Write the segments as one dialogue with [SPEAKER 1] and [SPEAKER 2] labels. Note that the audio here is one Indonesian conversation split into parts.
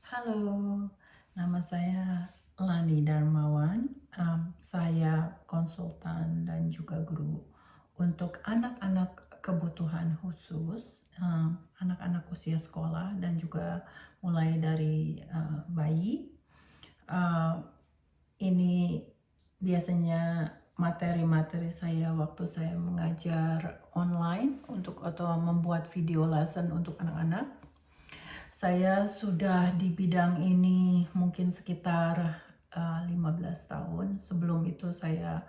[SPEAKER 1] Halo, nama saya Lani Darmawan. Saya konsultan dan juga guru untuk anak-anak kebutuhan khusus, anak-anak usia sekolah dan juga mulai dari bayi. Uh, ini biasanya materi-materi saya waktu saya mengajar online atau membuat video lesson untuk anak-anak. Saya sudah di bidang ini mungkin sekitar 15 tahun. Sebelum itu saya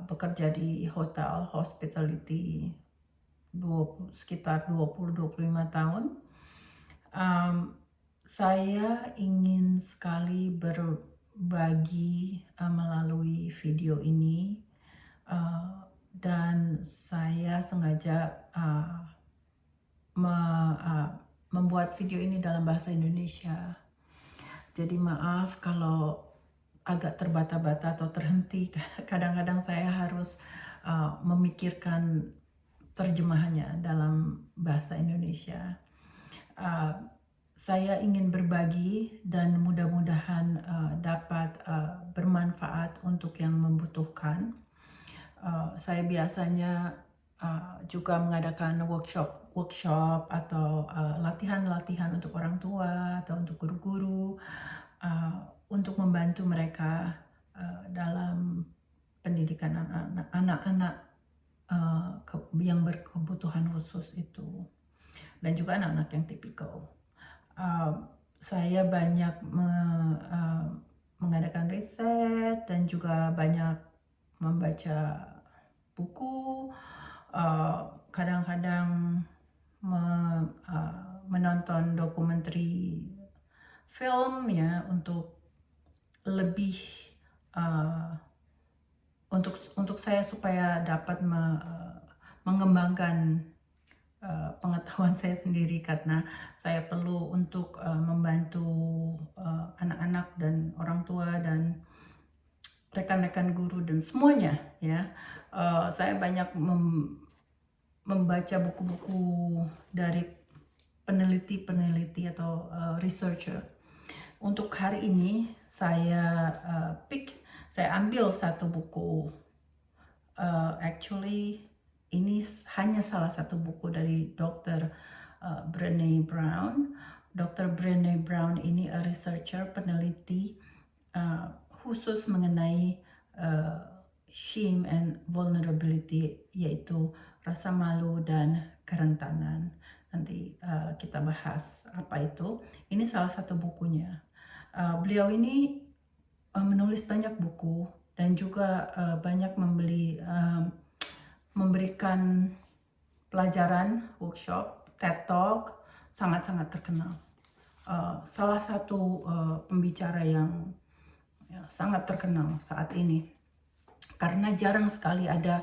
[SPEAKER 1] bekerja di hotel hospitality sekitar 20-25 tahun. Saya ingin sekali berbagi melalui video ini, dan saya sengaja membuat video ini dalam bahasa Indonesia. Jadi maaf kalau agak terbata-bata atau terhenti. Kadang-kadang saya harus memikirkan terjemahannya dalam bahasa Indonesia. Saya ingin berbagi dan mudah-mudahan dapat bermanfaat untuk yang membutuhkan. Saya biasanya juga mengadakan workshop atau latihan-latihan untuk orang tua atau untuk guru-guru untuk membantu mereka dalam pendidikan anak-anak yang berkebutuhan khusus itu, dan juga anak-anak yang tipikal. Saya banyak mengadakan riset dan juga banyak membaca buku, kadang-kadang menonton dokumenter film ya, untuk lebih untuk saya supaya dapat mengembangkan pengetahuan saya sendiri, karena saya perlu untuk membantu anak-anak dan orang tua dan rekan-rekan guru dan semuanya ya. Saya banyak membaca buku-buku dari peneliti atau researcher. Untuk hari ini saya ambil satu buku. Actually ini hanya salah satu buku dari Dr. Brené Brown. Dr. Brené Brown ini researcher, peneliti khusus mengenai shame and vulnerability, yaitu rasa malu dan kerentanan. Nanti kita bahas apa itu. Ini salah satu bukunya. Beliau ini menulis banyak buku dan juga banyak memberikan pelajaran, workshop, TED Talk, sangat-sangat terkenal. Salah satu pembicara yang sangat terkenal saat ini, karena jarang sekali ada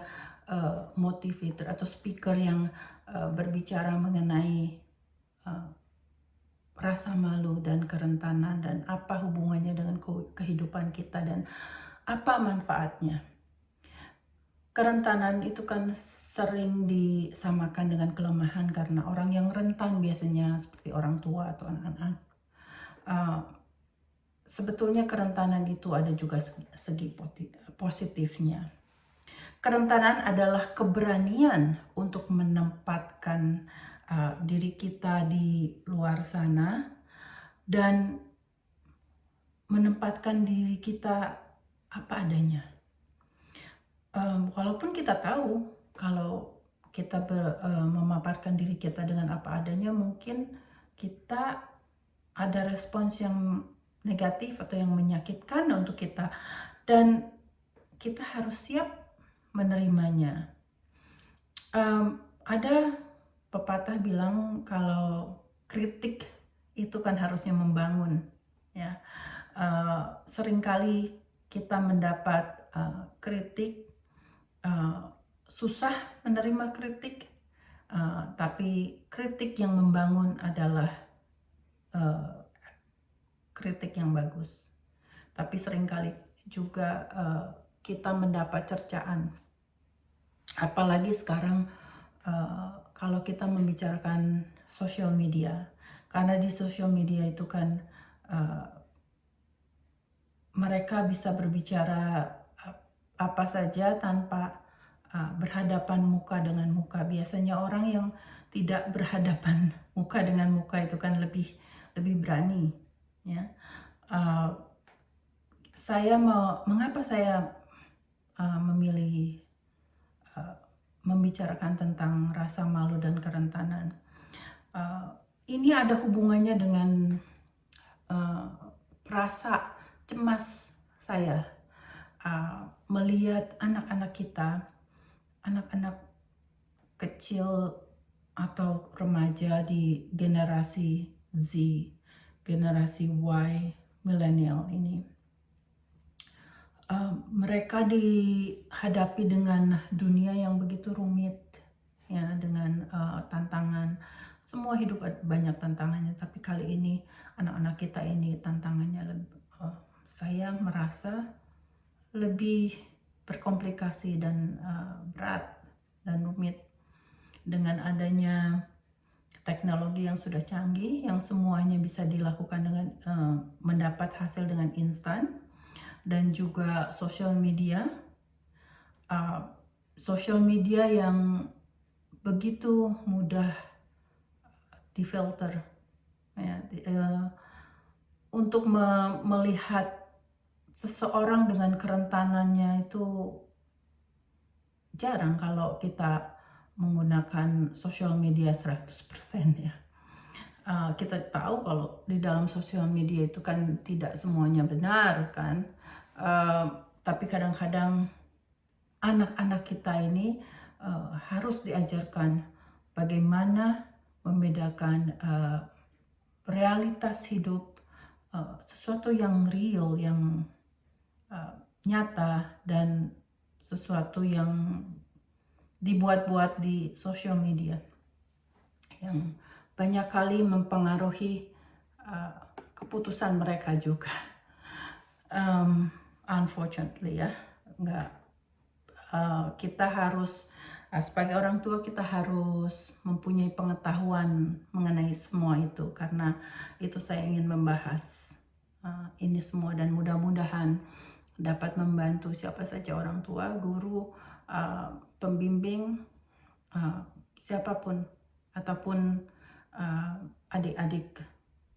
[SPEAKER 1] motivator atau speaker yang berbicara mengenai rasa malu dan kerentanan dan apa hubungannya dengan kehidupan kita dan apa manfaatnya. Kerentanan itu kan sering disamakan dengan kelemahan, karena orang yang rentan biasanya seperti orang tua atau anak-anak. Sebetulnya kerentanan itu ada juga segi positifnya. Kerentanan adalah keberanian untuk menempatkan diri kita di luar sana dan menempatkan diri kita apa adanya. Walaupun kita tahu kalau kita memaparkan diri kita dengan apa adanya, mungkin kita ada respons yang negatif atau yang menyakitkan untuk kita, dan kita harus siap menerimanya. Ada pepatah bilang kalau kritik itu kan harusnya membangun ya. Seringkali kita mendapat kritik, susah menerima kritik, tapi kritik yang membangun adalah kritik yang bagus. Tapi seringkali juga kita mendapat cercaan, apalagi sekarang kalau kita membicarakan sosial media, karena di sosial media itu kan uh, mereka bisa berbicara apa saja tanpa berhadapan muka dengan muka. Biasanya orang yang tidak berhadapan muka dengan muka itu kan lebih berani, ya. Mengapa saya memilih membicarakan tentang rasa malu dan kerentanan? Ini ada hubungannya dengan rasa cemas saya melihat anak-anak kita, anak-anak kecil atau remaja di generasi Z, generasi Y, milenial ini. Mereka dihadapi dengan dunia yang begitu rumit, ya, dengan tantangan. Semua hidup banyak tantangannya, tapi kali ini anak-anak kita ini tantangannya saya merasa lebih berkomplikasi dan berat dan rumit dengan adanya teknologi yang sudah canggih, yang semuanya bisa dilakukan dengan mendapat hasil dengan instan, dan juga social media yang begitu mudah difilter, ya, untuk melihat seseorang dengan kerentanannya itu jarang kalau kita menggunakan social media 100%, ya. Kita tahu kalau di dalam sosial media itu kan tidak semuanya benar, kan. Tapi kadang-kadang anak-anak kita ini harus diajarkan bagaimana membedakan realitas hidup, sesuatu yang real, yang nyata, dan sesuatu yang dibuat-buat di social media, yang banyak kali mempengaruhi keputusan mereka juga. Unfortunately, ya, kita harus sebagai orang tua kita harus mempunyai pengetahuan mengenai semua itu, karena itu saya ingin membahas ini semua, dan mudah-mudahan dapat membantu siapa saja, orang tua, guru, pembimbing, siapapun, ataupun adik-adik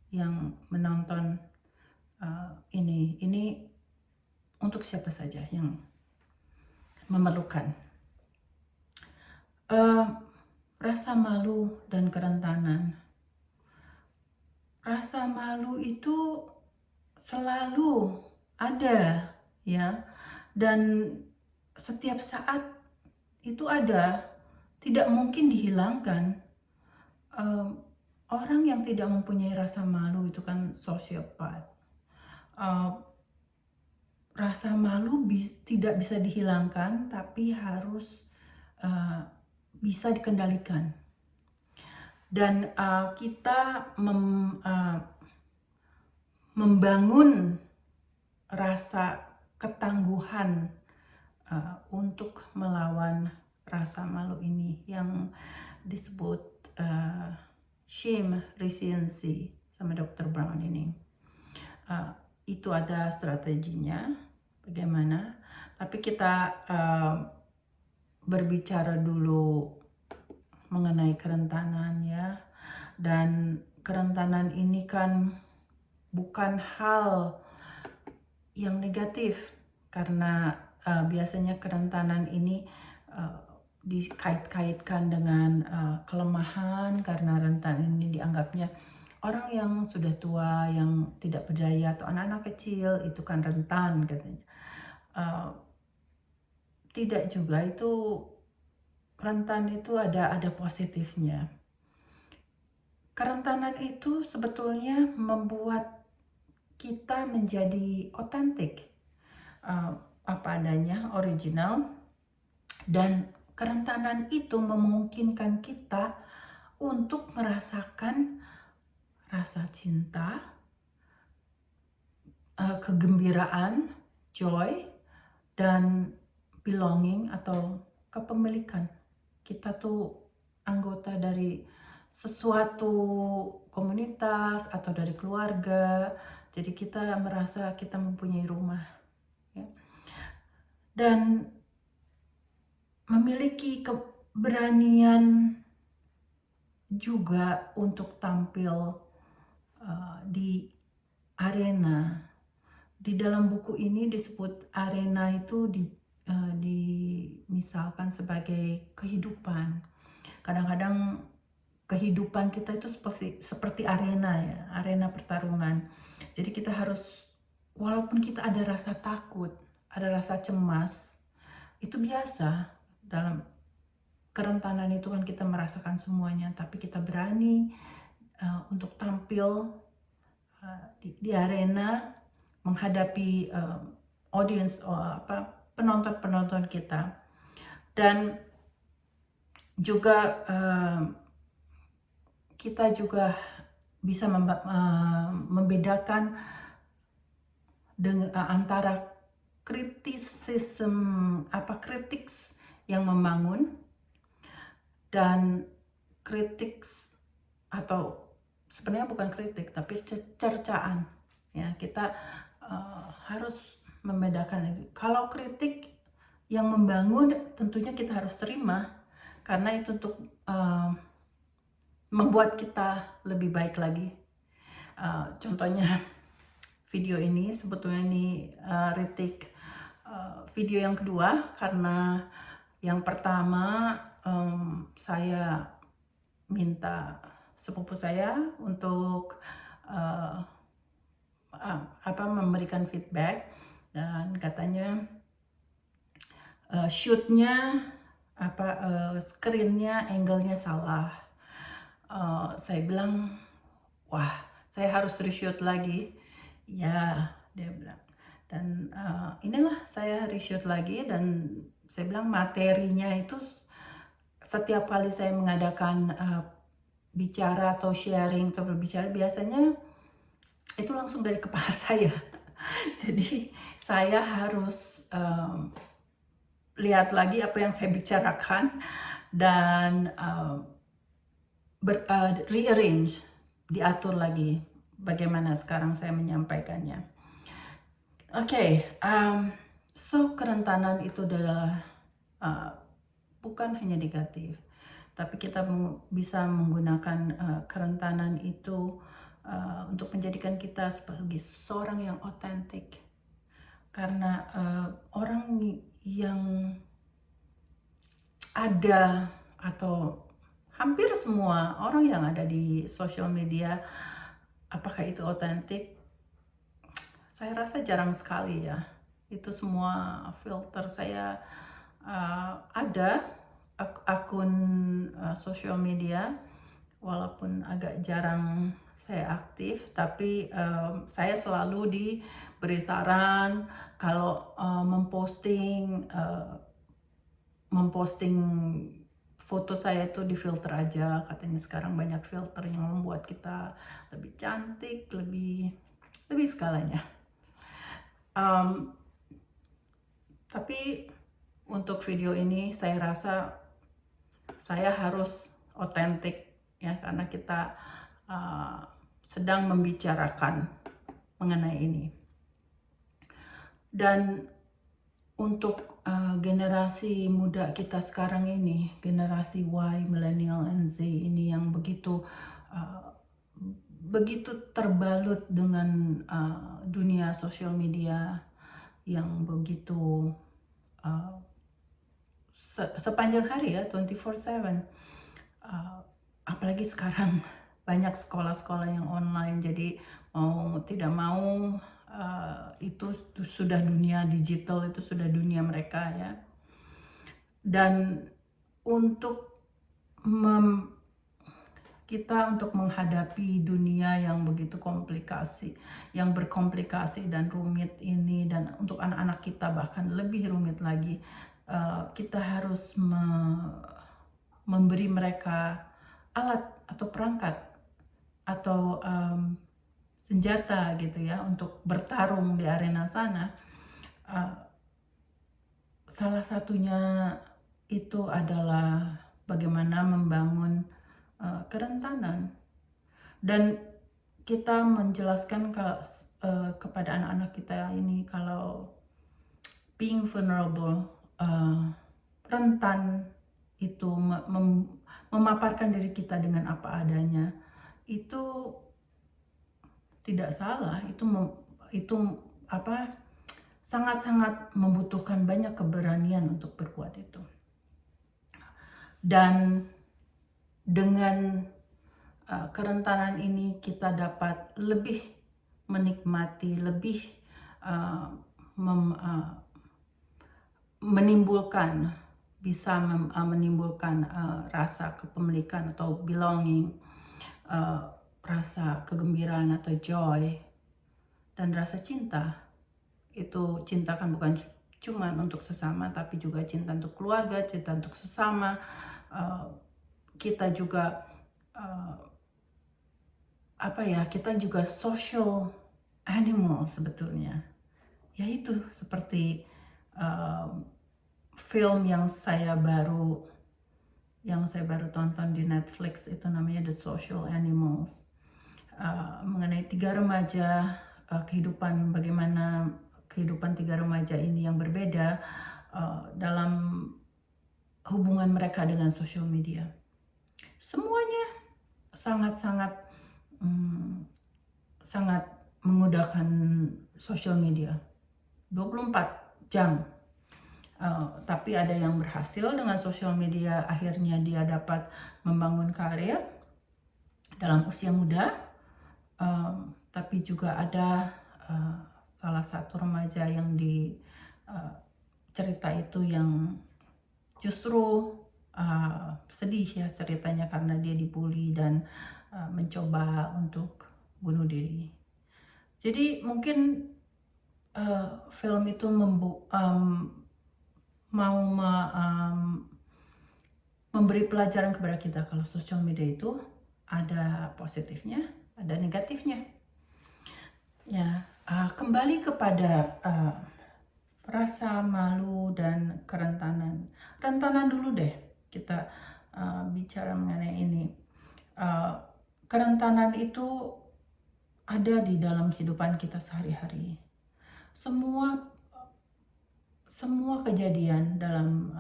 [SPEAKER 1] yang menonton ini untuk siapa saja yang memerlukan. Rasa malu dan kerentanan. Rasa malu itu selalu ada, ya, dan setiap saat itu ada, tidak mungkin dihilangkan. Orang yang tidak mempunyai rasa malu itu kan sosiopat. Rasa malu tidak bisa dihilangkan, tapi harus bisa dikendalikan. Dan kita membangun rasa ketangguhan untuk melawan rasa malu ini, yang disebut shame resiliency sama Dr. Brown ini. Itu ada strateginya bagaimana, tapi kita berbicara dulu mengenai kerentanan, ya. Dan kerentanan ini kan bukan hal yang negatif, karena biasanya kerentanan ini dikait-kaitkan dengan kelemahan, karena rentan ini dianggapnya orang yang sudah tua, yang tidak berdaya, atau anak-anak kecil itu kan rentan, katanya. Tidak juga, itu rentan itu ada positifnya. Kerentanan itu sebetulnya membuat kita menjadi otentik, apa adanya, original, dan kerentanan itu memungkinkan kita untuk merasakan rasa cinta, kegembiraan, joy, dan belonging atau kepemilikan. Kita tuh anggota dari sesuatu komunitas atau dari keluarga. Jadi kita merasa kita mempunyai rumah, ya. Dan memiliki keberanian juga untuk tampil di arena. Di dalam buku ini disebut arena itu dimisalkan sebagai kehidupan. Kadang-kadang kehidupan kita itu seperti arena, ya, arena pertarungan. Jadi kita harus, walaupun kita ada rasa takut, ada rasa cemas, itu biasa. Dalam kerentanan itu kan kita merasakan semuanya, tapi kita berani untuk tampil di arena menghadapi audience, penonton-penonton kita. Dan juga kita juga bisa membedakan antara kritiks yang membangun dan kritiks, atau sebenarnya bukan kritik tapi cercaan, ya. Kita harus membedakan itu. Kalau kritik yang membangun tentunya kita harus terima, karena itu untuk membuat kita lebih baik lagi. Contohnya video ini sebetulnya ini retake video yang kedua, karena yang pertama saya minta sepupu saya untuk memberikan feedback, dan katanya shootnya screennya, angle-nya salah. Saya bilang, wah, saya harus reshoot lagi. Ya, dia bilang. Dan inilah saya reshoot lagi, dan saya bilang materinya itu setiap kali saya mengadakan bicara atau sharing atau berbicara, biasanya itu langsung dari kepala saya. Jadi saya harus lihat lagi apa yang saya bicarakan dan rearrange, diatur lagi bagaimana sekarang saya menyampaikannya. Oke, so kerentanan itu adalah bukan hanya negatif, tapi kita bisa menggunakan kerentanan itu untuk menjadikan kita sebagai seorang yang otentik. Karena orang yang ada, atau hampir semua orang yang ada di social media, apakah itu otentik? Saya rasa jarang sekali, ya. Itu semua filter. Saya ada akun social media, walaupun agak jarang saya aktif, tapi saya selalu diberi saran kalau memposting foto saya itu difilter aja. Katanya sekarang banyak filter yang membuat kita lebih cantik, lebih segalanya. Tapi untuk video ini saya rasa saya harus otentik, ya, karena kita sedang membicarakan mengenai ini. Dan untuk generasi muda kita sekarang ini, generasi Y, millennial, and Z ini yang begitu terbalut dengan dunia sosial media yang begitu sepanjang hari, ya, 24/7. Apalagi sekarang banyak sekolah-sekolah yang online, jadi mau tidak mau itu sudah dunia digital, itu sudah dunia mereka, ya. Dan untuk kita untuk menghadapi dunia yang begitu yang berkomplikasi dan rumit ini, dan untuk anak-anak kita bahkan lebih rumit lagi, kita harus memberi mereka alat atau perangkat atau senjata, gitu ya, untuk bertarung di arena sana. Salah satunya itu adalah bagaimana membangun kerentanan. Dan kita menjelaskan kepada anak-anak kita ini kalau being vulnerable, rentan itu memaparkan diri kita dengan apa adanya, itu tidak salah. Itu sangat-sangat membutuhkan banyak keberanian untuk berbuat itu. Dan dengan kerentanan ini kita dapat lebih menikmati, lebih menimbulkan rasa kepemilikan atau belonging, rasa kegembiraan atau joy, dan rasa cinta. Itu cinta kan bukan cuma untuk sesama, tapi juga cinta untuk keluarga, cinta untuk sesama. Kita juga kita juga social animal sebetulnya. Yaitu seperti film yang saya baru tonton di Netflix, itu namanya The Social Animals, mengenai 3 remaja, bagaimana kehidupan 3 remaja ini yang berbeda dalam hubungan mereka dengan social media. Semuanya sangat menggunakan social media 24 jam. Tapi ada yang berhasil dengan social media, akhirnya dia dapat membangun karir dalam usia muda. Tapi juga ada salah satu remaja yang di cerita itu yang justru sedih ya ceritanya, karena dia dibully dan mencoba untuk bunuh diri. Jadi mungkin film itu memberi pelajaran kepada kita kalau social media itu ada positifnya, ada negatifnya. Ya, kembali kepada rasa malu dan kerentanan. Rentanan dulu deh, kita bicara mengenai ini. Kerentanan itu ada di dalam kehidupan kita sehari-hari. Semua kejadian dalam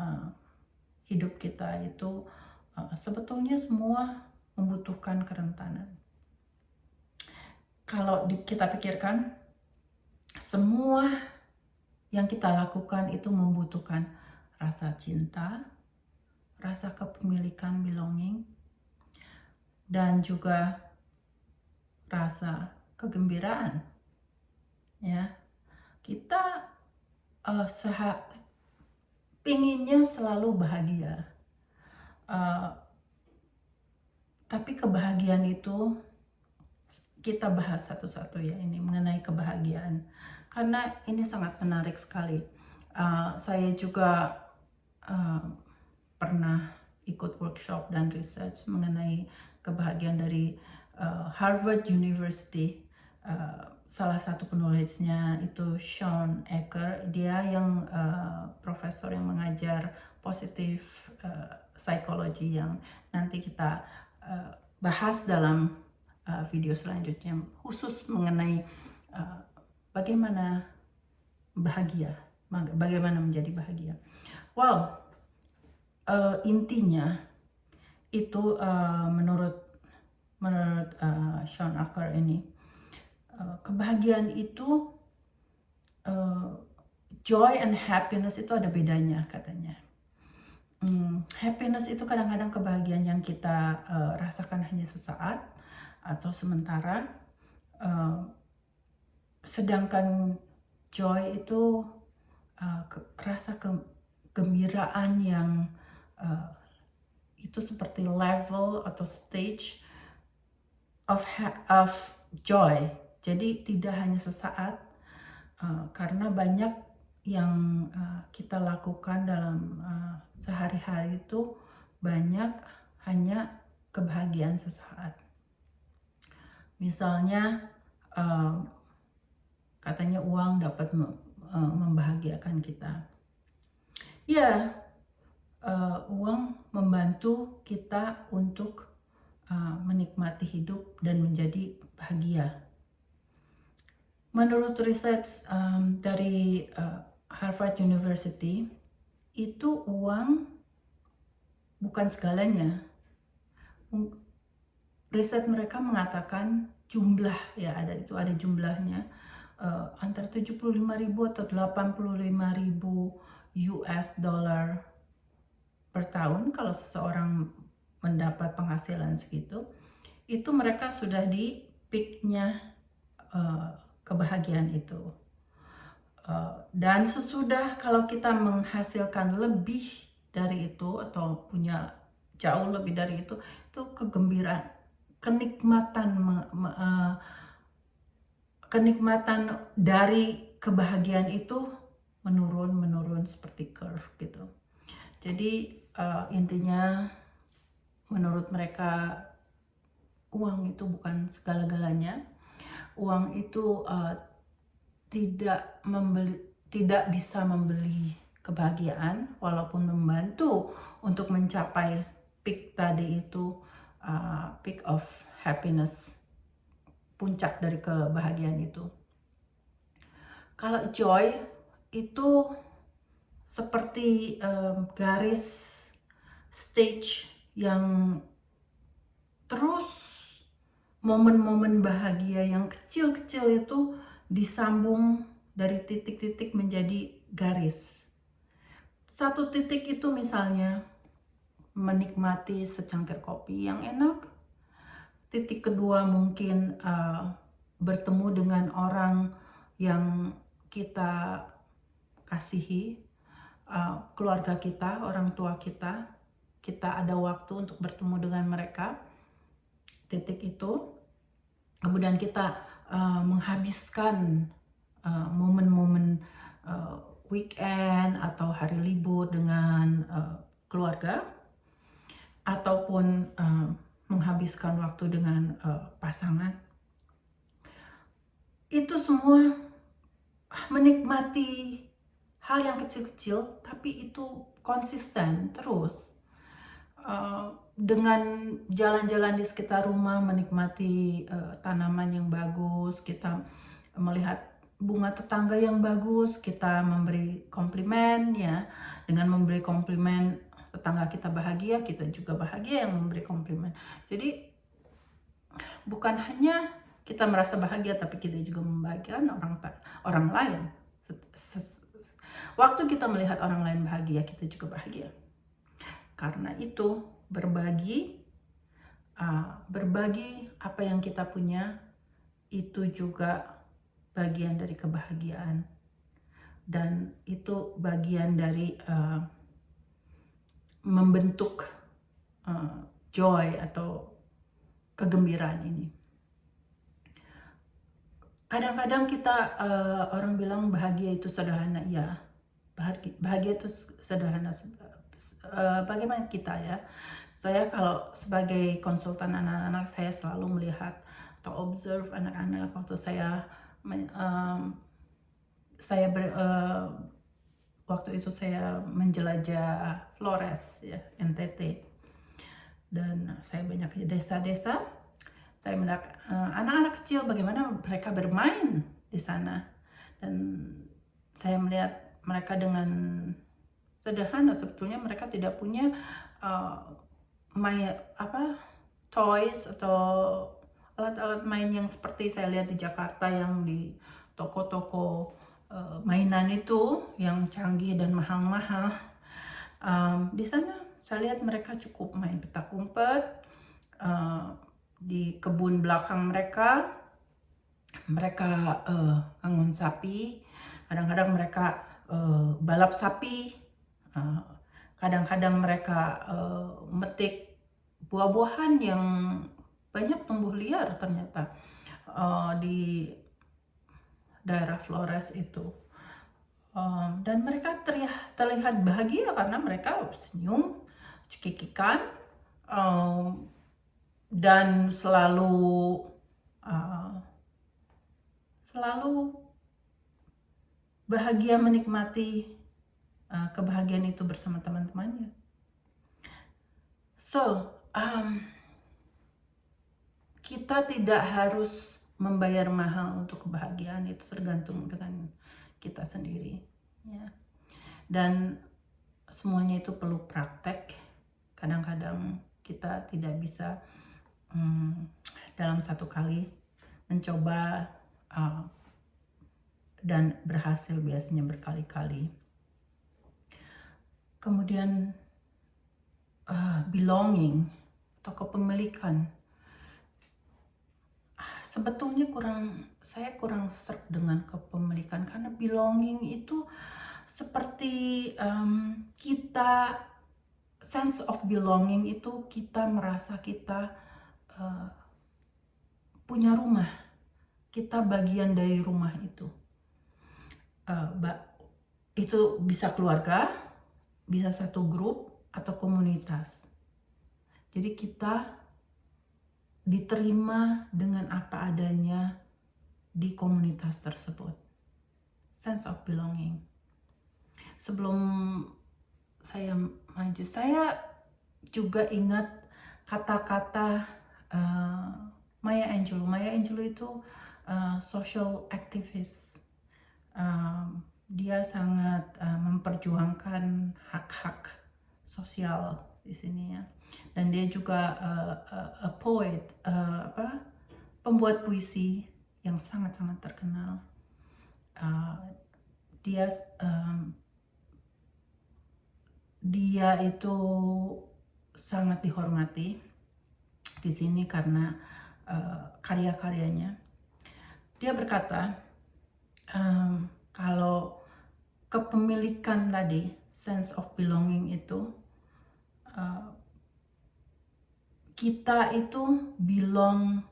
[SPEAKER 1] hidup kita itu sebetulnya semua membutuhkan kerentanan. Kalau kita pikirkan, semua yang kita lakukan itu membutuhkan rasa cinta, rasa kepemilikan, belonging, dan juga rasa kegembiraan. Ya, kita pinginnya selalu bahagia. Tapi kebahagiaan itu kita bahas satu-satu ya, ini mengenai kebahagiaan, karena ini sangat menarik sekali. Saya juga pernah ikut workshop dan research mengenai kebahagiaan dari Harvard University. Salah satu penulisnya itu Shawn Achor. Dia yang profesor yang mengajar positive psychology, yang nanti kita bahas dalam video selanjutnya, khusus mengenai bagaimana bahagia, bagaimana menjadi bahagia. Intinya itu menurut Shawn Achor ini, kebahagiaan itu joy and happiness itu ada bedanya katanya. Happiness itu kadang-kadang kebahagiaan yang kita rasakan hanya sesaat atau sementara, sedangkan joy itu rasa kegembiraan yang itu seperti level atau stage of joy. Jadi tidak hanya sesaat, karena banyak yang kita lakukan dalam sehari-hari itu banyak hanya kebahagiaan sesaat. Misalnya katanya uang dapat membahagiakan kita. Ya, uang membantu kita untuk menikmati hidup dan menjadi bahagia. Menurut riset dari Harvard University, itu uang bukan segalanya. Riset mereka mengatakan jumlah, ya ada jumlahnya, antara 75.000 atau 85.000 US dollar per tahun kalau seseorang mendapat penghasilan segitu, itu mereka sudah di peaknya kebahagiaan itu. Dan sesudah kalau kita menghasilkan lebih dari itu atau punya jauh lebih dari itu kegembiraan, kenikmatan dari kebahagiaan itu menurun seperti curve gitu. Jadi intinya menurut mereka uang itu bukan segala-galanya. Uang itu tidak bisa membeli kebahagiaan, walaupun membantu untuk mencapai peak tadi itu, peak of happiness, puncak dari kebahagiaan itu. Kalau joy itu seperti garis stage yang terus momen-momen bahagia yang kecil-kecil itu disambung dari titik-titik menjadi garis. Satu titik itu misalnya menikmati secangkir kopi yang enak. Titik kedua mungkin bertemu dengan orang yang kita kasihi, keluarga kita, orang tua kita ada waktu untuk bertemu dengan mereka. Titik itu. Kemudian kita menghabiskan momen-momen weekend atau hari libur dengan keluarga, ataupun menghabiskan waktu dengan pasangan. Itu semua menikmati hal yang kecil-kecil, tapi itu konsisten terus. Dengan jalan-jalan di sekitar rumah, menikmati tanaman yang bagus, kita melihat bunga tetangga yang bagus, kita memberi komplimen, ya. Dengan memberi komplimen tetangga kita bahagia, kita juga bahagia yang memberi komplimen. Jadi bukan hanya kita merasa bahagia, tapi kita juga membahagiakan orang lain. Waktu kita melihat orang lain bahagia, kita juga bahagia. Karena itu berbagi apa yang kita punya itu juga bagian dari kebahagiaan, dan itu bagian dari membentuk joy atau kegembiraan ini. Kadang-kadang kita orang bilang bahagia itu sederhana, ya, bahagia itu sederhana. Bagaimana kita, ya? Saya kalau sebagai konsultan anak-anak, saya selalu melihat atau observe anak-anak waktu waktu itu saya menjelajah Flores, ya, NTT, dan saya banyak di desa-desa. Saya melihat anak-anak kecil bagaimana mereka bermain di sana, dan saya melihat mereka dengan sederhana. Sebetulnya mereka tidak punya toys atau alat-alat main yang seperti saya lihat di Jakarta, yang di toko-toko mainan itu yang canggih dan mahal-mahal. Di sana saya lihat mereka cukup main petak umpet. Di kebun belakang mereka ngangon sapi. Kadang-kadang mereka balap sapi. Kadang-kadang mereka metik buah-buahan yang banyak tumbuh liar ternyata di daerah Flores itu. Dan mereka terlihat bahagia karena mereka senyum, cekikikan, dan selalu bahagia menikmati kebahagiaan itu bersama teman-temannya. So, kita tidak harus membayar mahal untuk kebahagiaan, itu tergantung dengan kita sendiri, ya. Dan semuanya itu perlu praktek. Kadang-kadang kita tidak bisa dalam satu kali mencoba dan berhasil, biasanya berkali-kali. Kemudian belonging atau kepemilikan. Sebetulnya saya kurang seret dengan kepemilikan, karena belonging itu seperti kita, sense of belonging itu kita merasa kita punya rumah, kita bagian dari rumah itu. Itu bisa keluarga, bisa satu grup atau komunitas. Jadi kita diterima dengan apa adanya di komunitas tersebut. Sense of belonging. Sebelum saya maju, saya juga ingat kata-kata Maya Angelou. Maya Angelou itu social activist. Dia sangat memperjuangkan hak-hak sosial di sini, ya. Dan dia juga a poet, pembuat puisi yang sangat-sangat terkenal. Dia itu sangat dihormati di sini karena karya-karyanya. Dia berkata, kalau kepemilikan tadi, sense of belonging itu, kita itu belong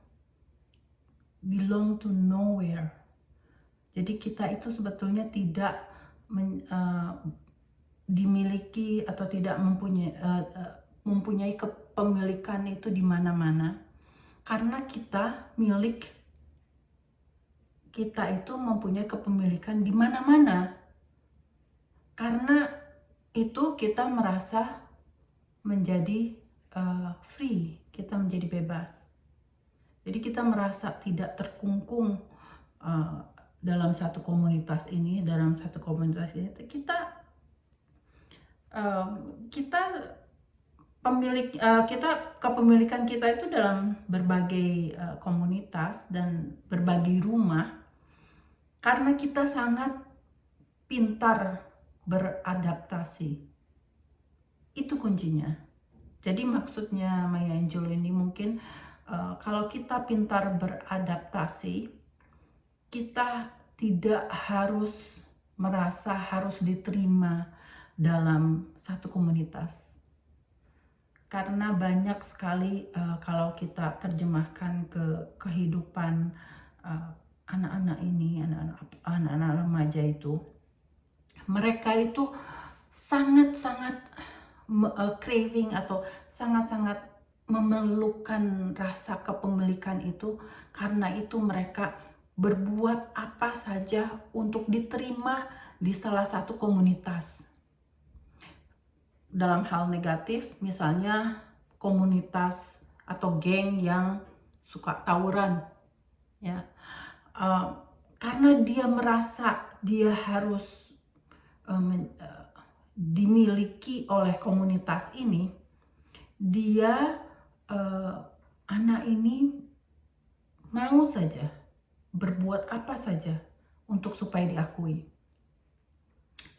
[SPEAKER 1] to nowhere. Jadi kita itu sebetulnya tidak dimiliki atau tidak mempunyai kepemilikan itu di mana-mana, karena kita itu mempunyai kepemilikan di mana-mana. Karena itu kita merasa menjadi free, kita menjadi bebas. Jadi kita merasa tidak terkungkung dalam satu komunitas ini, kepemilikan kita itu dalam berbagai komunitas dan berbagai rumah, karena kita sangat pintar beradaptasi. Itu kuncinya. Jadi maksudnya Maya Angelou ini mungkin kalau kita pintar beradaptasi, kita tidak harus merasa harus diterima dalam satu komunitas. Karena banyak sekali kalau kita terjemahkan ke kehidupan anak-anak remaja itu, mereka itu sangat-sangat craving atau sangat-sangat memerlukan rasa kepemilikan itu. Karena itu mereka berbuat apa saja untuk diterima di salah satu komunitas. Dalam hal negatif, misalnya komunitas atau geng yang suka tawuran, ya. Karena dia merasa dia harus dimiliki oleh komunitas ini, anak ini mau saja berbuat apa saja untuk supaya diakui.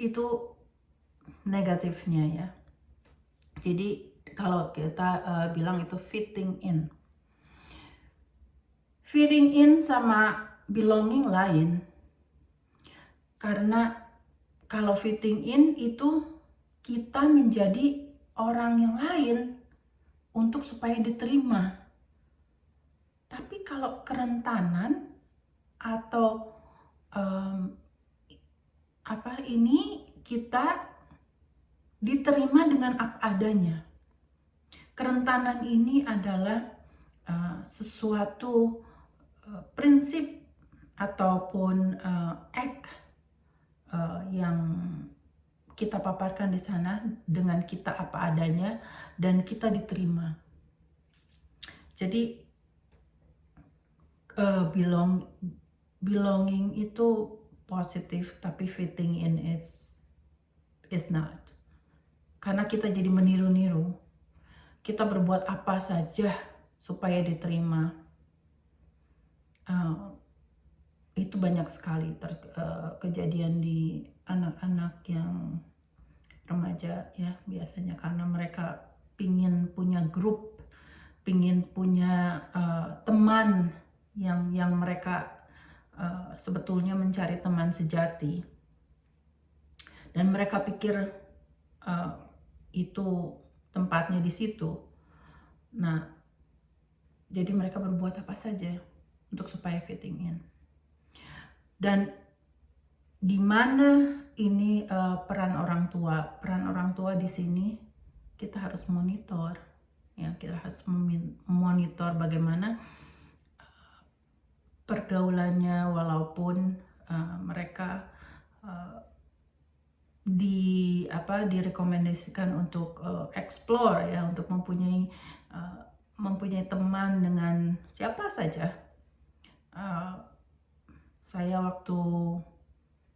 [SPEAKER 1] Itu negatifnya, ya. Jadi kalau kita bilang itu fitting in. Fitting in sama belonging lain. Karena kalau fitting in itu kita menjadi orang yang lain untuk supaya diterima. Tapi kalau kerentanan atau ini kita diterima dengan apa adanya. Kerentanan ini adalah sesuatu prinsip ataupun act yang kita paparkan di sana dengan kita apa adanya dan kita diterima. Jadi belonging itu positif, tapi fitting in is not. Karena kita jadi meniru-niru, kita berbuat apa saja supaya diterima. Itu banyak sekali kejadian di anak-anak yang remaja ya, biasanya karena mereka pingin punya grup, pingin punya teman yang mereka sebetulnya mencari teman sejati, dan mereka pikir itu tempatnya di situ. Nah, jadi mereka berbuat apa saja untuk supaya fitting in. Dan di mana ini peran orang tua? Peran orang tua di sini kita harus monitor, ya, kita harus memonitor bagaimana pergaulannya, walaupun mereka direkomendasikan untuk explore, ya, untuk mempunyai teman dengan siapa saja. Saya waktu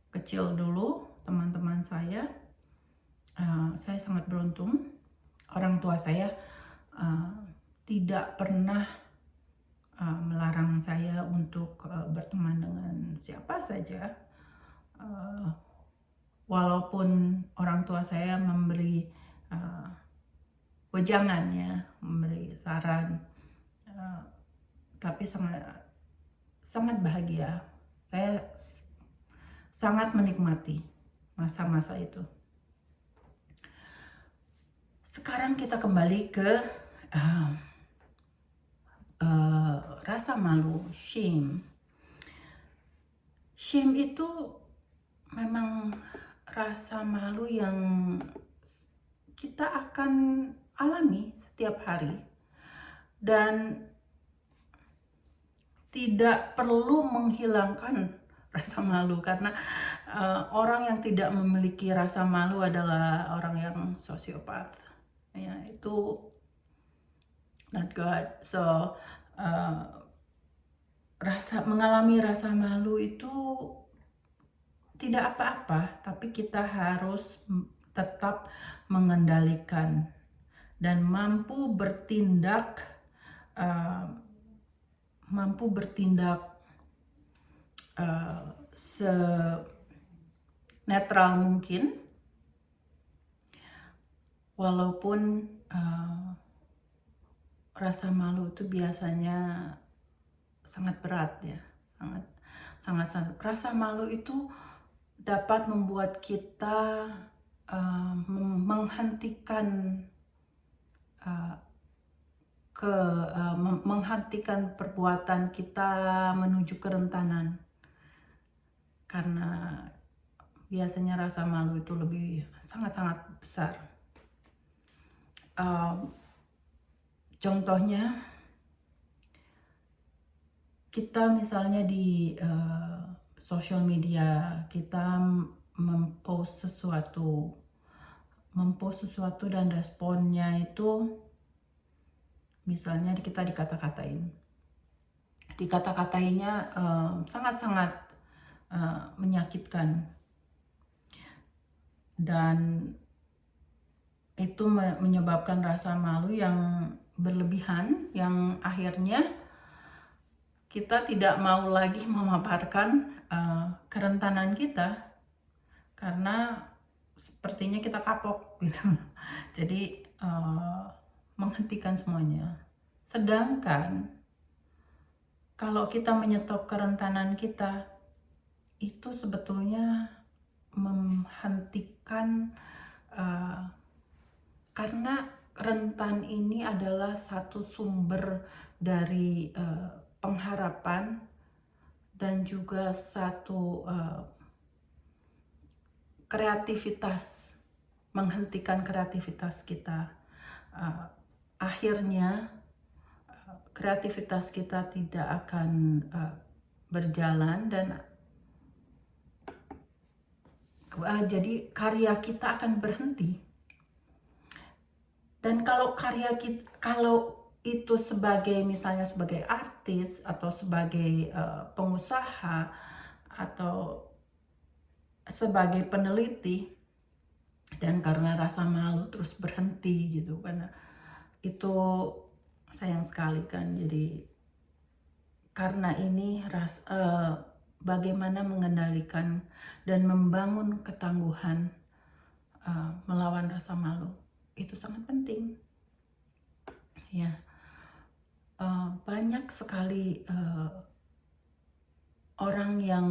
[SPEAKER 1] kecil dulu, teman-teman saya sangat beruntung. Orang tua saya tidak pernah melarang saya untuk berteman dengan siapa saja. Walaupun orang tua saya memberi wejangan, ya, memberi saran, tapi sangat bahagia. Saya sangat menikmati masa-masa itu. Sekarang kita kembali ke rasa malu, shame. Shame itu memang rasa malu yang kita akan alami setiap hari, dan tidak perlu menghilangkan rasa malu, karena orang yang tidak memiliki rasa malu adalah orang yang sosiopat, ya, itu not good. So mengalami rasa malu itu tidak apa-apa, tapi kita harus tetap mengendalikan dan mampu bertindak senetral mungkin, walaupun rasa malu itu biasanya sangat berat, ya, sangat. Rasa malu itu dapat membuat kita menghentikan perbuatan kita menuju kerentanan, karena biasanya rasa malu itu lebih sangat besar. Contohnya, kita misalnya di social media, kita mempost sesuatu dan responnya itu misalnya kita dikata-katainya sangat menyakitkan, dan itu menyebabkan rasa malu yang berlebihan, yang akhirnya kita tidak mau lagi memaparkan kerentanan kita, karena sepertinya kita kapok gitu. Jadi menghentikan semuanya. Sedangkan kalau kita menyetop kerentanan kita, itu sebetulnya menghentikan, karena rentan ini adalah satu sumber dari pengharapan dan juga satu kreativitas, menghentikan kreativitas kita. Akhirnya kreativitas kita tidak akan berjalan, dan jadi karya kita akan berhenti. Dan kalau itu sebagai misalnya sebagai artis atau sebagai pengusaha atau sebagai peneliti, dan karena rasa malu terus berhenti gitu kan, itu sayang sekali kan. Jadi karena ini bagaimana mengendalikan dan membangun ketangguhan melawan rasa malu itu sangat penting ya. Banyak sekali orang yang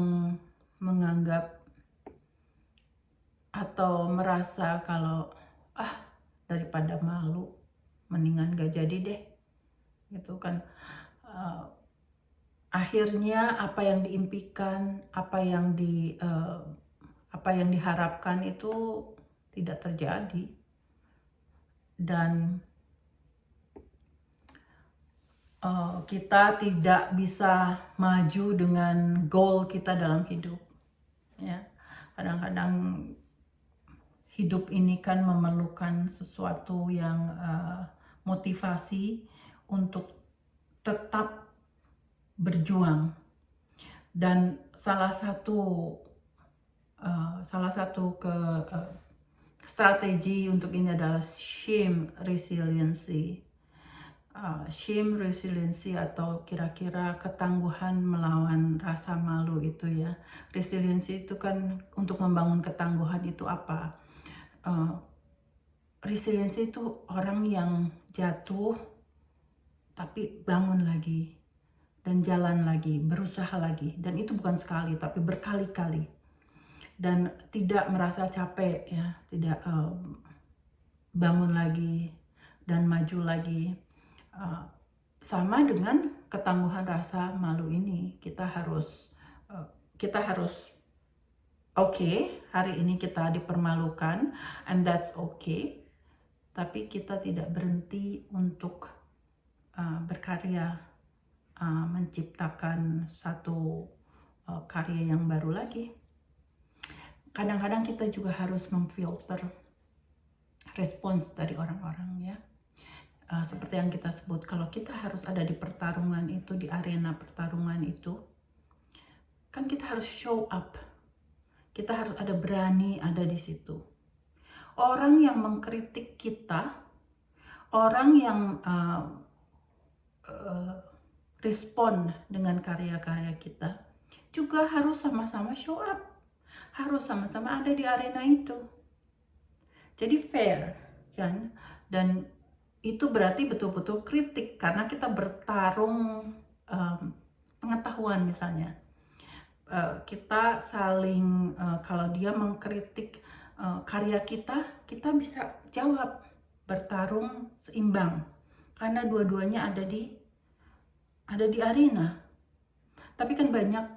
[SPEAKER 1] menganggap atau merasa kalau daripada malu mendingan gak jadi deh gitu kan. Akhirnya apa yang diimpikan, apa yang diharapkan itu tidak terjadi, dan kita tidak bisa maju dengan goal kita dalam hidup ya. Kadang-kadang hidup ini kan memerlukan sesuatu yang motivasi untuk tetap berjuang, dan salah satu strategi untuk ini adalah shame resiliency. Shame resiliency atau kira-kira ketangguhan melawan rasa malu itu ya. Resiliency itu kan untuk membangun ketangguhan itu apa? Resiliency itu orang yang jatuh tapi bangun lagi dan jalan lagi, berusaha lagi, dan itu bukan sekali tapi berkali-kali, dan tidak merasa capek ya, tidak bangun lagi dan maju lagi. Sama dengan ketangguhan rasa malu ini, kita harus oke, hari ini kita dipermalukan, and that's okay, tapi kita tidak berhenti untuk berkarya, menciptakan satu karya yang baru lagi. Kadang-kadang kita juga harus memfilter respons dari orang-orang ya. Seperti yang kita sebut, kalau kita harus ada di pertarungan itu, di arena pertarungan itu, kan kita harus show up. Kita harus ada berani ada di situ. Orang yang mengkritik kita, orang yang respon dengan karya-karya kita, juga harus sama-sama show up. Harus sama-sama ada di arena itu. Jadi fair kan? Dan itu berarti betul-betul kritik, karena kita bertarung pengetahuan misalnya. Kita saling, kalau dia mengkritik karya kita, kita bisa jawab, bertarung seimbang, karena dua-duanya ada di arena. Tapi kan banyak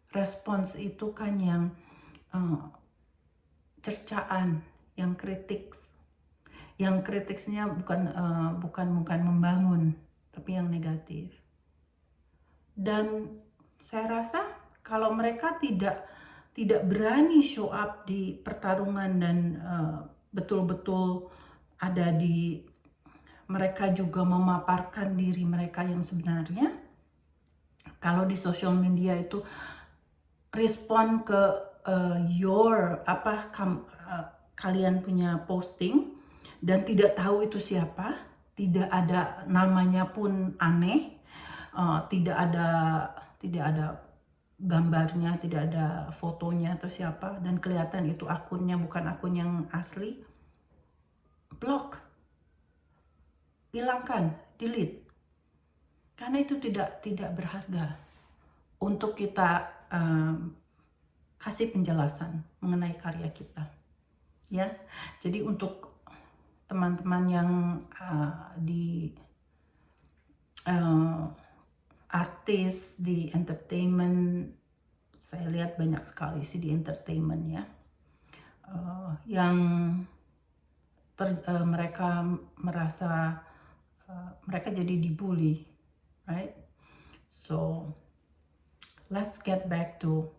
[SPEAKER 1] respons itu kan yang cercaan, yang kritiknya bukan membangun, tapi yang negatif. Dan saya rasa kalau mereka tidak berani show up di pertarungan dan betul-betul ada di, mereka juga memaparkan diri mereka yang sebenarnya. Kalau di social media itu respon ke kalian punya posting dan tidak tahu itu siapa, tidak ada namanya pun aneh, tidak ada gambarnya, tidak ada fotonya atau siapa, dan kelihatan itu akunnya bukan akun yang asli, blok, hilangkan, delete, karena itu tidak berharga untuk kita kasih penjelasan mengenai karya kita ya. Jadi untuk teman-teman yang di artis, di entertainment, saya lihat banyak sekali sih di entertainment ya, yang mereka merasa mereka jadi dibully, right? So let's get back to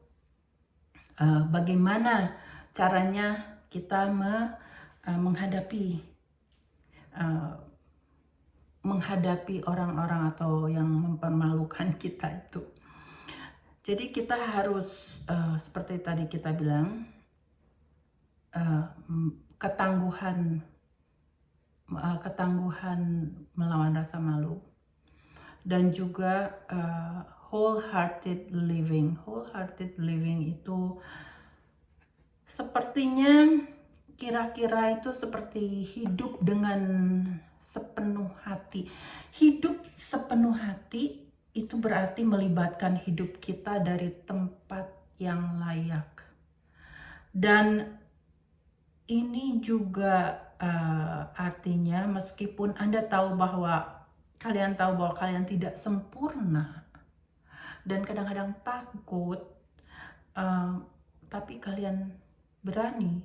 [SPEAKER 1] bagaimana caranya kita menghadapi menghadapi orang-orang atau yang mempermalukan kita itu. Jadi kita harus seperti tadi kita bilang, ketangguhan melawan rasa malu, dan juga wholehearted living. Wholehearted living itu sepertinya kira-kira itu seperti hidup dengan sepenuh hati. Hidup sepenuh hati itu berarti melibatkan hidup kita dari tempat yang layak. Dan ini juga artinya meskipun Anda tahu bahwa kalian tidak sempurna dan kadang-kadang takut, tapi kalian berani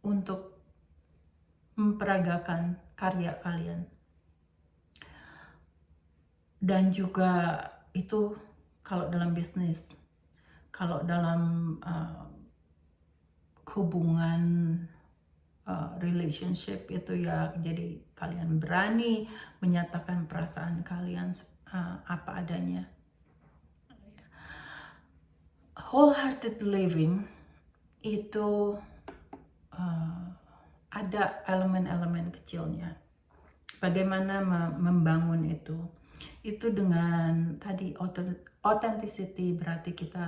[SPEAKER 1] untuk memperagakan karya kalian. Dan juga itu kalau dalam bisnis, kalau dalam hubungan relationship itu ya, jadi kalian berani menyatakan perasaan kalian apa adanya. Wholehearted living itu ada elemen-elemen kecilnya. Bagaimana membangun itu? Itu dengan tadi authenticity, berarti kita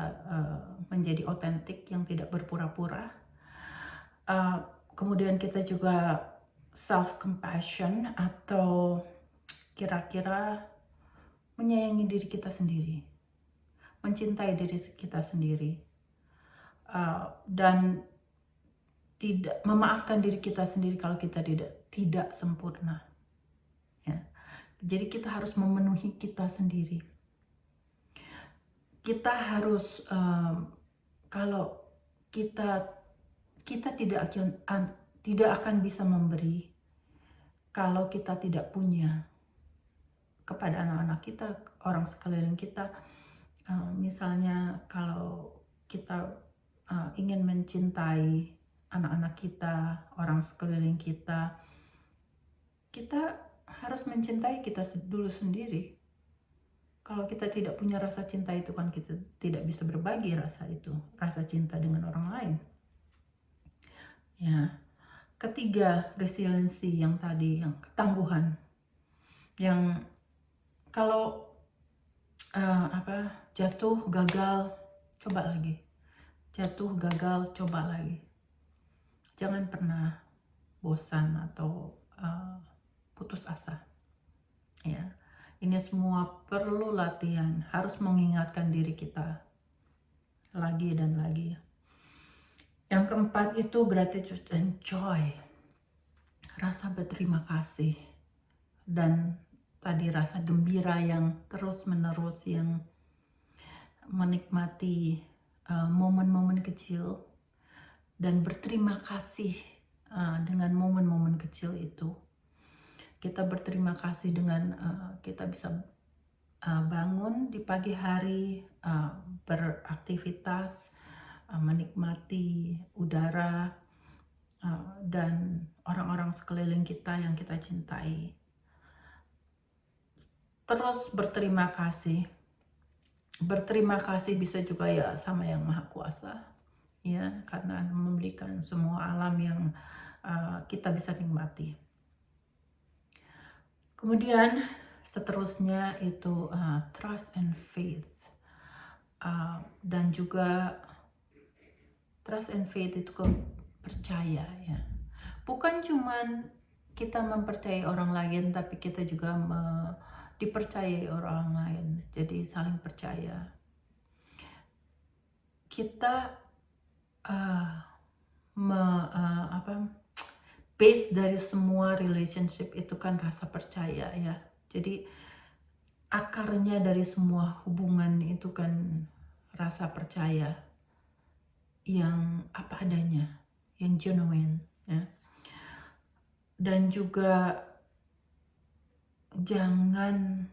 [SPEAKER 1] menjadi otentik yang tidak berpura-pura. Kemudian kita juga self compassion, atau kira-kira menyayangi diri kita sendiri, mencintai diri kita sendiri, dan tidak memaafkan diri kita sendiri kalau kita tidak sempurna. Ya. Jadi kita harus memenuhi kita sendiri. Kita harus kalau kita tidak akan bisa memberi kalau kita tidak punya kepada anak-anak kita, orang sekeliling kita. Misalnya kalau kita ingin mencintai anak-anak kita, orang sekeliling kita, kita harus mencintai kita dulu sendiri. Kalau kita tidak punya rasa cinta itu kan kita tidak bisa berbagi rasa cinta dengan orang lain. Ya. Ketiga, resiliensi yang tadi, yang ketangguhan. Yang kalau jatuh, gagal, coba lagi. Jatuh, gagal, coba lagi. Jangan pernah bosan atau putus asa. Ya. Ini semua perlu latihan, harus mengingatkan diri kita lagi dan lagi. Yang keempat itu gratitude and joy. Rasa berterima kasih. Dan tadi rasa gembira yang terus-menerus, yang menikmati momen-momen kecil dan berterima kasih dengan momen-momen kecil itu. Kita berterima kasih dengan kita bisa bangun di pagi hari, beraktivitas, menikmati udara, dan orang-orang sekeliling kita yang kita cintai. Terus berterima kasih. Berterima kasih bisa juga ya sama Yang Maha Kuasa, ya, karena memberikan semua alam yang kita bisa nikmati. Kemudian seterusnya itu trust and faith, dan juga trust and faith itu percaya, ya. Bukan cuman kita mempercayai orang lain, tapi kita juga dipercayai orang lain. Jadi saling percaya. Kita base dari semua relationship itu kan rasa percaya, ya. Jadi akarnya dari semua hubungan itu kan rasa percaya yang apa adanya, yang genuine, ya. Dan juga jangan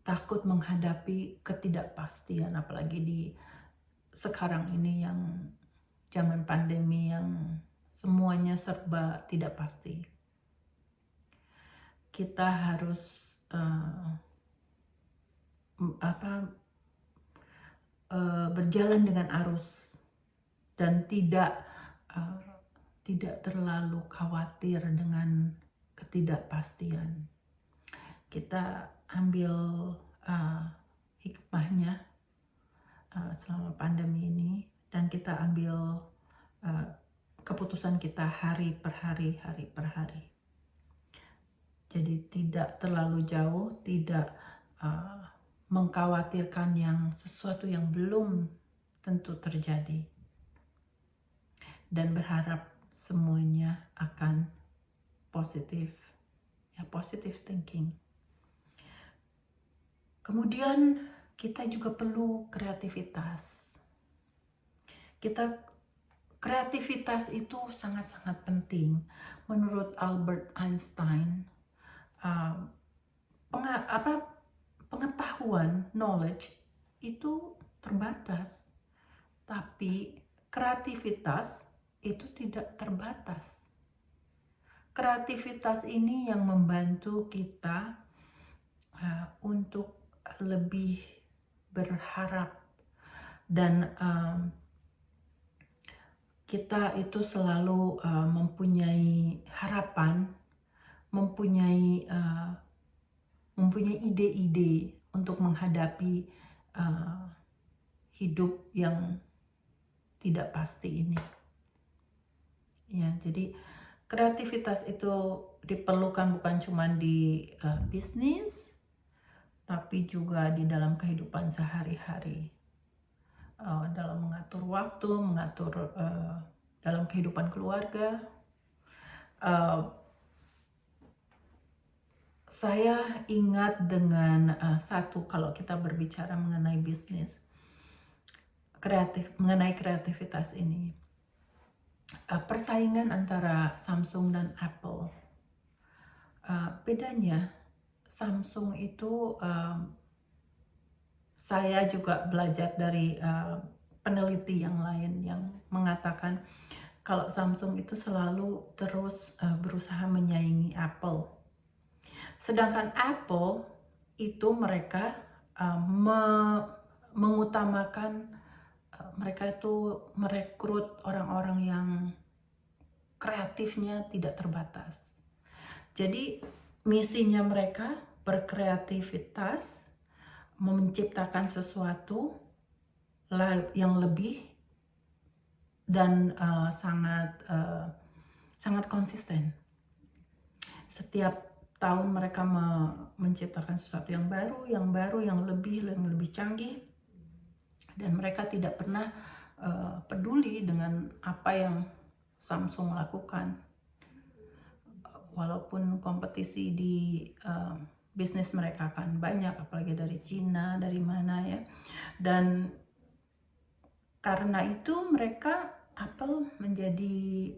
[SPEAKER 1] takut menghadapi ketidakpastian, apalagi di sekarang ini yang zaman pandemi yang semuanya serba tidak pasti. kita harus berjalan dengan arus dan tidak terlalu khawatir dengan ketidakpastian. Kita ambil hikmahnya selama pandemi ini, dan kita ambil keputusan kita hari per hari, hari per hari. Jadi tidak terlalu jauh, tidak mengkhawatirkan sesuatu yang belum tentu terjadi, dan berharap semuanya akan positif, positive thinking. Kemudian kita juga perlu kreativitas. Kreativitas itu sangat-sangat penting. Menurut Albert Einstein, pengetahuan, knowledge itu terbatas, tapi kreativitas itu tidak terbatas. Kreativitas ini yang membantu kita untuk lebih berharap, dan kita itu selalu mempunyai harapan, mempunyai ide-ide untuk menghadapi hidup yang tidak pasti ini. Ya, jadi kreativitas itu diperlukan bukan cuma di bisnis, tapi juga di dalam kehidupan sehari-hari, dalam mengatur waktu, mengatur dalam kehidupan keluarga. Saya ingat dengan satu, kalau kita berbicara mengenai bisnis, mengenai kreativitas ini, persaingan antara Samsung dan Apple. Bedanya, Samsung itu saya juga belajar dari peneliti yang lain yang mengatakan kalau Samsung itu selalu terus berusaha menyaingi Apple. Sedangkan Apple itu mereka mengutamakan, mereka itu merekrut orang-orang yang kreatifnya tidak terbatas. Jadi misinya mereka berkreativitas, menciptakan sesuatu yang lebih, dan sangat konsisten. Setiap tahun mereka menciptakan sesuatu yang baru, yang lebih canggih, dan mereka tidak pernah peduli dengan apa yang Samsung lakukan. Walaupun kompetisi di bisnis mereka kan banyak, apalagi dari Cina, dari mana ya. Dan karena itu Apple menjadi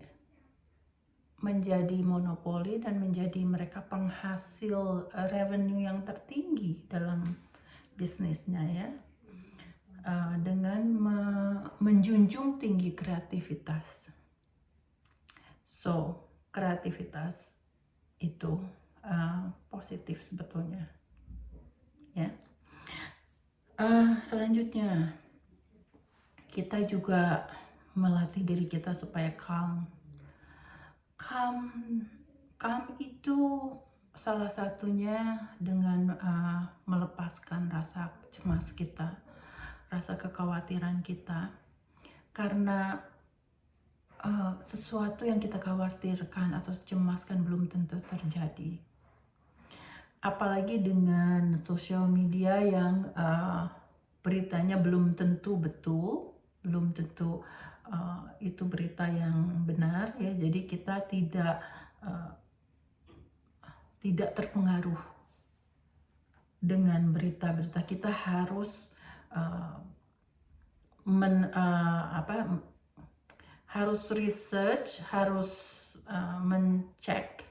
[SPEAKER 1] monopoli dan menjadi mereka penghasil revenue yang tertinggi dalam bisnisnya ya, dengan menjunjung tinggi kreativitas. So, kreativitas itu positif sebetulnya ya. Selanjutnya kita juga melatih diri kita supaya calm itu salah satunya dengan melepaskan rasa cemas kita, rasa kekhawatiran kita, karena sesuatu yang kita khawatirkan atau cemaskan belum tentu terjadi. Apalagi dengan sosial media yang beritanya belum tentu betul, belum tentu itu berita yang benar ya. Jadi kita tidak terpengaruh dengan berita-berita. Kita harus harus research, harus mencek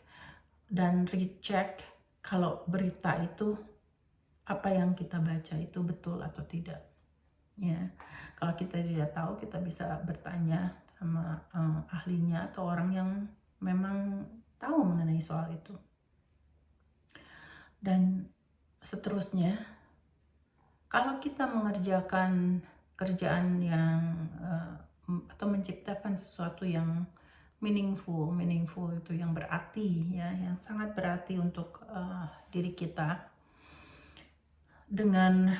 [SPEAKER 1] dan recheck kalau berita itu, apa yang kita baca itu betul atau tidak ya. Kalau kita tidak tahu, kita bisa bertanya sama ahlinya atau orang yang memang tahu mengenai soal itu. dan seterusnya. Kalau kita mengerjakan kerjaan yang atau menciptakan sesuatu yang meaningful itu yang berarti ya, yang sangat berarti untuk diri kita, dengan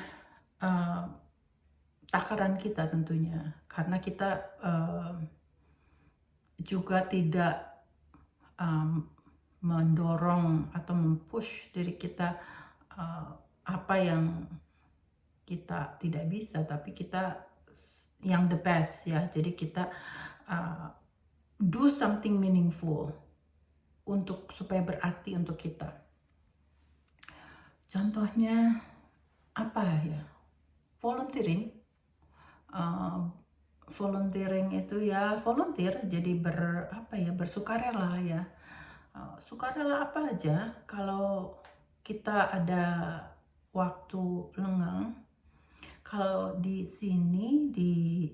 [SPEAKER 1] takaran kita tentunya, karena kita juga tidak mendorong atau mempush diri kita apa yang kita tidak bisa, tapi kita yang the best ya. Jadi kita do something meaningful untuk supaya berarti untuk kita. Contohnya apa ya? Volunteering. Volunteering itu ya volunteer, jadi bersukarela ya. Sukarela apa aja, kalau kita ada waktu lengang. Kalau di sini di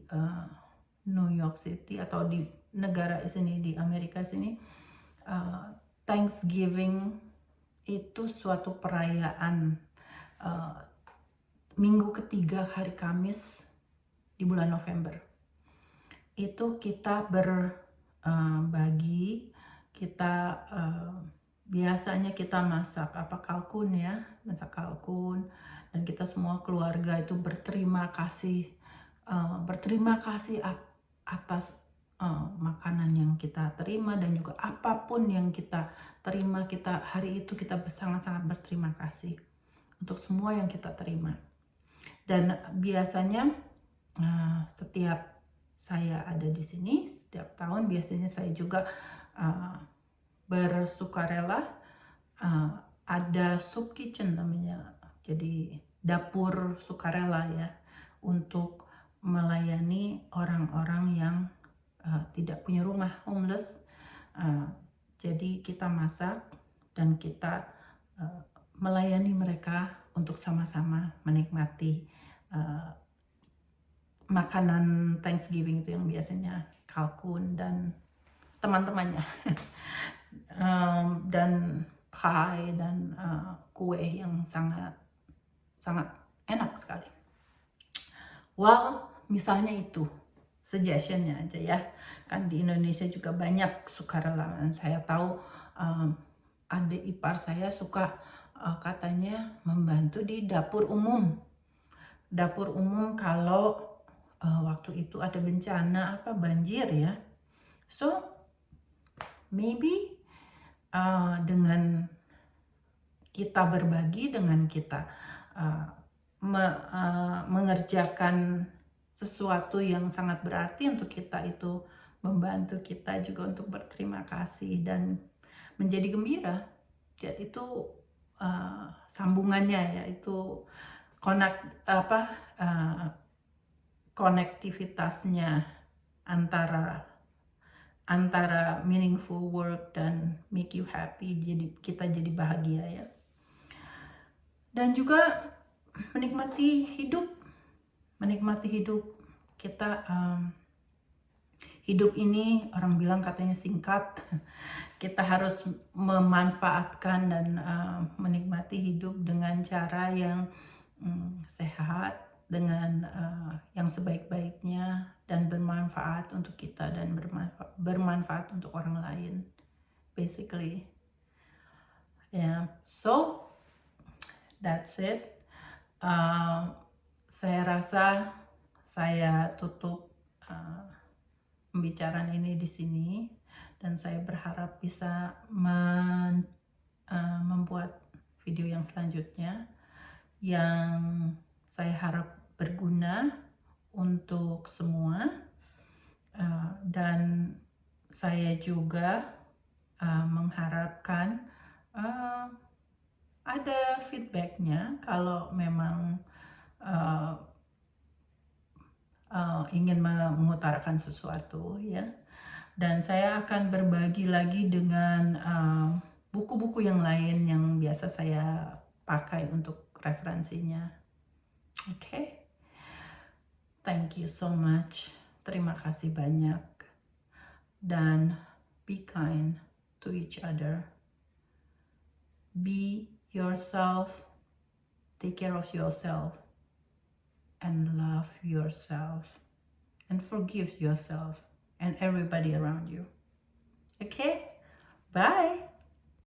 [SPEAKER 1] New York City atau di negara sini, di Amerika sini, Thanksgiving itu suatu perayaan minggu ketiga hari Kamis di bulan November. Itu kita berbagi, kita biasanya kita masak kalkun ya, masak kalkun, dan kita semua keluarga itu berterima kasih atas makanan yang kita terima, dan juga apapun yang kita terima, kita hari itu kita sangat-sangat berterima kasih untuk semua yang kita terima. Dan biasanya setiap saya ada di sini, setiap tahun biasanya saya juga bersukarela, ada soup kitchen namanya, jadi dapur sukarela ya, untuk melayani orang-orang yang tidak punya rumah, homeless. Jadi kita masak dan kita melayani mereka untuk sama-sama menikmati makanan Thanksgiving itu yang biasanya kalkun dan teman-temannya. Dan pie dan kue yang sangat enak sekali. Well, misalnya itu suggestionnya aja ya. Kan di Indonesia juga banyak sukarelawan. Saya tahu adik ipar saya suka katanya membantu di dapur umum. Dapur umum kalau waktu itu ada bencana banjir ya. So maybe dengan kita berbagi, dengan kita mengerjakan sesuatu yang sangat berarti untuk kita, itu membantu kita juga untuk berterima kasih dan menjadi gembira. Jadi itu sambungannya ya, itu konektivitasnya antara meaningful work dan make you happy, jadi kita jadi bahagia ya. Dan juga menikmati hidup kita. Hidup ini orang bilang katanya singkat. Kita harus memanfaatkan dan menikmati hidup dengan cara yang sehat, dengan yang sebaik-baiknya, dan bermanfaat untuk kita dan bermanfaat untuk orang lain, basically. Yeah, so that's it. Saya rasa saya tutup pembicaraan ini di sini, dan saya berharap bisa membuat video yang selanjutnya yang saya harap berguna untuk semua. Dan saya juga mengharapkan ada feedbacknya kalau memang ingin mengutarakan sesuatu ya. Dan saya akan berbagi lagi dengan buku-buku yang lain yang biasa saya pakai untuk referensinya. Okay? Thank you so much. Terima kasih banyak. Dan be kind to each other. Be yourself, take care of yourself, and love yourself, and forgive yourself and everybody around you. Okay? Bye.